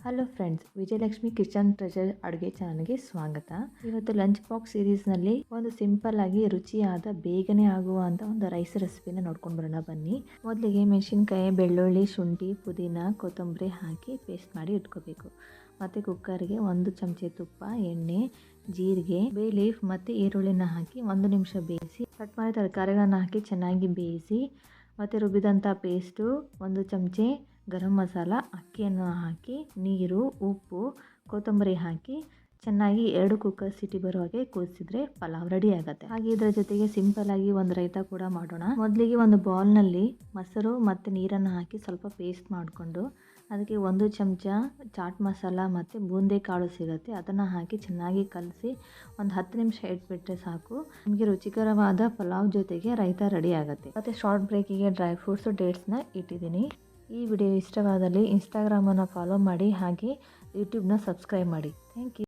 Hello friends, Vijayalakshmi kitchen treasure ಅಡುಗೆ ಚಾನಲ್ಗೆ ಸ್ವಾಗತ. ಇವತ್ತು ಲಂಚ್ ಬಾಕ್ಸ್ ಸೀರೀಸ್ನಲ್ಲಿ ಒಂದು ಸಿಂಪಲ್ ಆಗಿ ರುಚಿಯಾದ ಬೇಗನೆ ಆಗುವಂಥ ಒಂದು ರೈಸ್ ರೆಸಿಪಿನ ನೋಡ್ಕೊಂಡು ಬರೋಣ ಬನ್ನಿ. ಮೊದಲಿಗೆ ಮೆಣಸಿನ್ಕಾಯಿ, ಬೆಳ್ಳುಳ್ಳಿ, ಶುಂಠಿ, ಪುದೀನ, ಕೊತ್ತಂಬರಿ ಹಾಕಿ ಪೇಸ್ಟ್ ಮಾಡಿ ಇಟ್ಕೋಬೇಕು. ಮತ್ತು ಕುಕ್ಕರ್ಗೆ 1 ಚಮಚೆ ತುಪ್ಪ, ಎಣ್ಣೆ, ಜೀರಿಗೆ, ಬೇ ಲೀಫ್ ಮತ್ತು ಈರುಳ್ಳಿನ ಹಾಕಿ 1 ನಿಮಿಷ ಬೇಯಿಸಿ, ಕಟ್ ಮಾಡಿ ತರಕಾರಿಗಳನ್ನು ಹಾಕಿ ಚೆನ್ನಾಗಿ ಬೇಯಿಸಿ, ಮತ್ತು ರುಬ್ಬಿದಂಥ ಪೇಸ್ಟು, 1 ಚಮಚೆ ಗರಂ ಮಸಾಲ, ಅಕ್ಕಿಯನ್ನು ಹಾಕಿ, ನೀರು, ಉಪ್ಪು, ಕೊತ್ತಂಬರಿ ಹಾಕಿ ಚೆನ್ನಾಗಿ 2 ಕುಕ್ಕರ್ ಸಿಟಿ ಬರೋ ಹಾಗೆ ಕೂದಿಸಿದ್ರೆ ಪಲಾವ್ ರೆಡಿ ಆಗುತ್ತೆ. ಹಾಗೆ ಇದರ ಜೊತೆಗೆ ಸಿಂಪಲ್ ಆಗಿ ಒಂದು ರೈತ ಕೂಡ ಮಾಡೋಣ. ಮೊದಲಿಗೆ ಒಂದು ಬೌಲ್ನಲ್ಲಿ ಮೊಸರು ಮತ್ತು ನೀರನ್ನು ಹಾಕಿ ಸ್ವಲ್ಪ ಪೇಸ್ಟ್ ಮಾಡಿಕೊಂಡು ಅದಕ್ಕೆ 1 ಚಮಚ ಚಾಟ್ ಮಸಾಲ ಮತ್ತು ಬೂಂದಿ ಕಾಳು ಸಿಗುತ್ತೆ, ಅದನ್ನು ಹಾಕಿ ಚೆನ್ನಾಗಿ ಕಲಸಿ ಒಂದು 10 ನಿಮಿಷ ಇಟ್ಬಿಟ್ರೆ ಸಾಕು. ನಿಮಗೆ ರುಚಿಕರವಾದ ಪಲಾವ್ ಜೊತೆಗೆ ರೈತ ರೆಡಿ ಆಗುತ್ತೆ. ಮತ್ತು ಶಾರ್ಟ್ ಬ್ರೇಕಿಗೆ ಡ್ರೈ ಫ್ರೂಟ್ಸು, ಡೇಟ್ಸ್ನ ಇಟ್ಟಿದ್ದೀನಿ. ಈ ವಿಡಿಯೋ ಇಷ್ಟವಾದಲ್ಲಿ ಇನ್ಸ್ಟಾಗ್ರಾಮನ್ನು ಫಾಲೋ ಮಾಡಿ, ಹಾಗೆ ಯೂಟ್ಯೂಬ್ನ ಸಬ್ಸ್ಕ್ರೈಬ್ ಮಾಡಿ. Thank you.